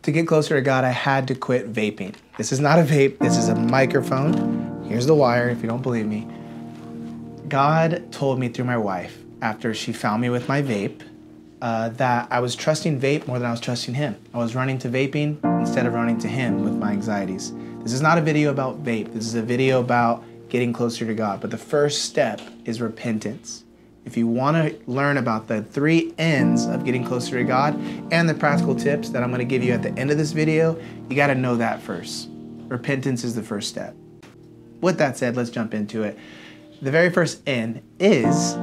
To get closer to God, I had to quit vaping. This is not a vape, this is a microphone. Here's the wire if you don't believe me. God told me through my wife, after she found me with my vape, that I was trusting vape more than I was trusting him. I was running to vaping instead of running to him with my anxieties. This is not a video about vape. This is a video about getting closer to God. But the first step is repentance. If you want to learn about the 3 N's of getting closer to God and the practical tips that I'm going to give you at the end of this video, you got to know that first. Repentance is the first step. With that said, let's jump into it. The very first N is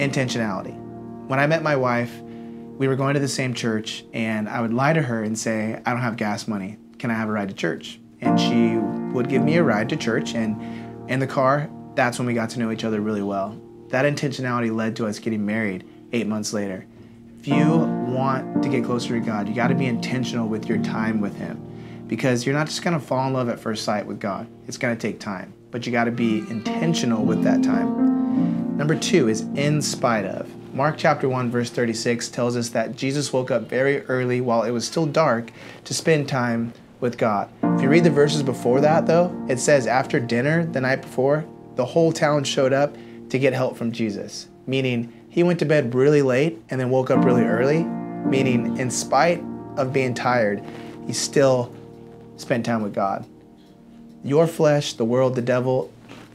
intentionality. When I met my wife, we were going to the same church, and I would lie to her and say, I don't have gas money. Can I have a ride to church? And she would give me a ride to church, and in the car, that's when we got to know each other really well. That intentionality led to us getting married 8 months later. If you want to get closer to God, you got to be intentional with your time with him, because you're not just going to fall in love at first sight with God. It's going to take time, but you got to be intentional with that time. Number 2 is in spite of. Mark chapter 1 verse 36 tells us that Jesus woke up very early while it was still dark to spend time with God. If you read the verses before that though, it says after dinner the night before, the whole town showed up to get help from Jesus. Meaning he went to bed really late and then woke up really early. Meaning in spite of being tired, he still spent time with God. Your flesh, the world, the devil,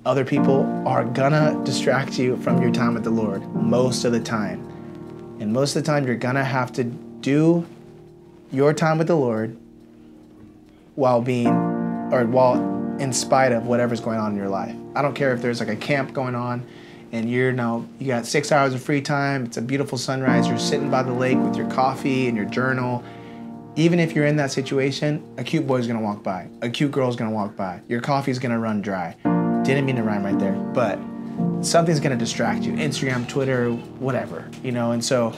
other people are gonna distract you from your time with the Lord most of the time. And most of the time you're gonna have to do your time with the Lord while in spite of whatever's going on in your life. I don't care if there's like a camp going on and you got 6 hours of free time, it's a beautiful sunrise, you're sitting by the lake with your coffee and your journal. Even if you're in that situation, a cute boy's gonna walk by, a cute girl's gonna walk by, your coffee's gonna run dry. Didn't mean to rhyme right there, but something's gonna distract you. Instagram, Twitter, whatever, and so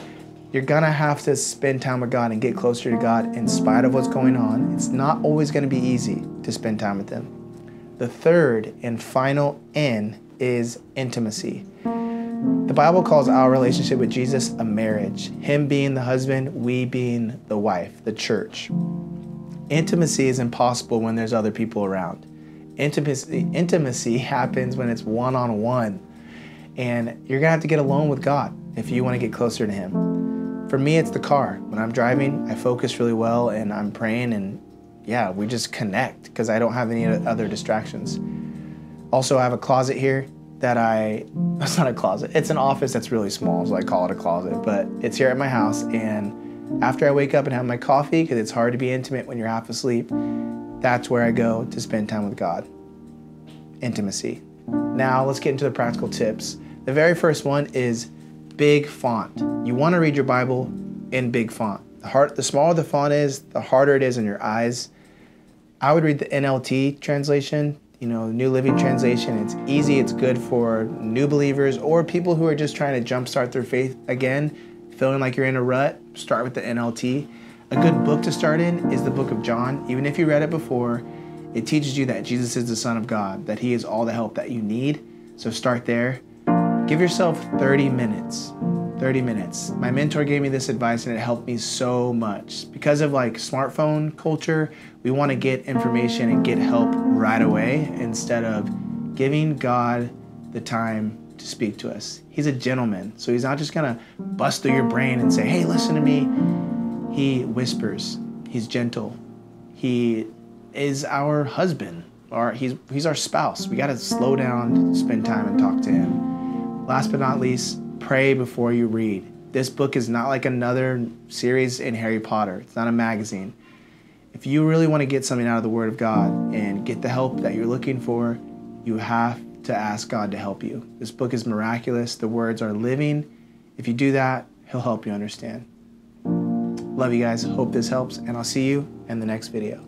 you're gonna have to spend time with God and get closer to God in spite of what's going on. It's not always gonna be easy to spend time with him. The third and final N is intimacy. The Bible calls our relationship with Jesus a marriage. Him being the husband, we being the wife, the church. Intimacy is impossible when there's other people around. Intimacy happens when it's one-on-one, and you're gonna have to get alone with God if you want to get closer to him. For me, it's the car. When I'm driving, I focus really well and I'm praying, and yeah, we just connect because I don't have any other distractions. Also, I have a closet here it's not a closet, it's an office that's really small, so I call it a closet, but it's here at my house, and after I wake up and have my coffee, because it's hard to be intimate when you're half asleep, that's where I go to spend time with God. Intimacy. Now let's get into the practical tips. The very first one is big font. You want to read your Bible in big font. The smaller the font is, the harder it is on your eyes. I would read the NLT translation, New Living Translation. It's easy, it's good for new believers or people who are just trying to jumpstart their faith again, feeling like you're in a rut. Start with the NLT. A good book to start in is the book of John. Even if you read it before, it teaches you that Jesus is the Son of God, that he is all the help that you need. So start there. Give yourself 30 minutes. 30 minutes. My mentor gave me this advice and it helped me so much. Because of smartphone culture, we want to get information and get help right away instead of giving God the time to speak to us. He's a gentleman, so he's not just gonna bust through your brain and say, hey, listen to me. He whispers, he's gentle. He is our husband, or he's our spouse. We gotta slow down, spend time and talk to him. Last but not least, pray before you read. This book is not like another series in Harry Potter. It's not a magazine. If you really want to get something out of the Word of God and get the help that you're looking for, you have to ask God to help you. This book is miraculous. The words are living. If you do that, he'll help you understand. Love you guys. Hope this helps, and I'll see you in the next video.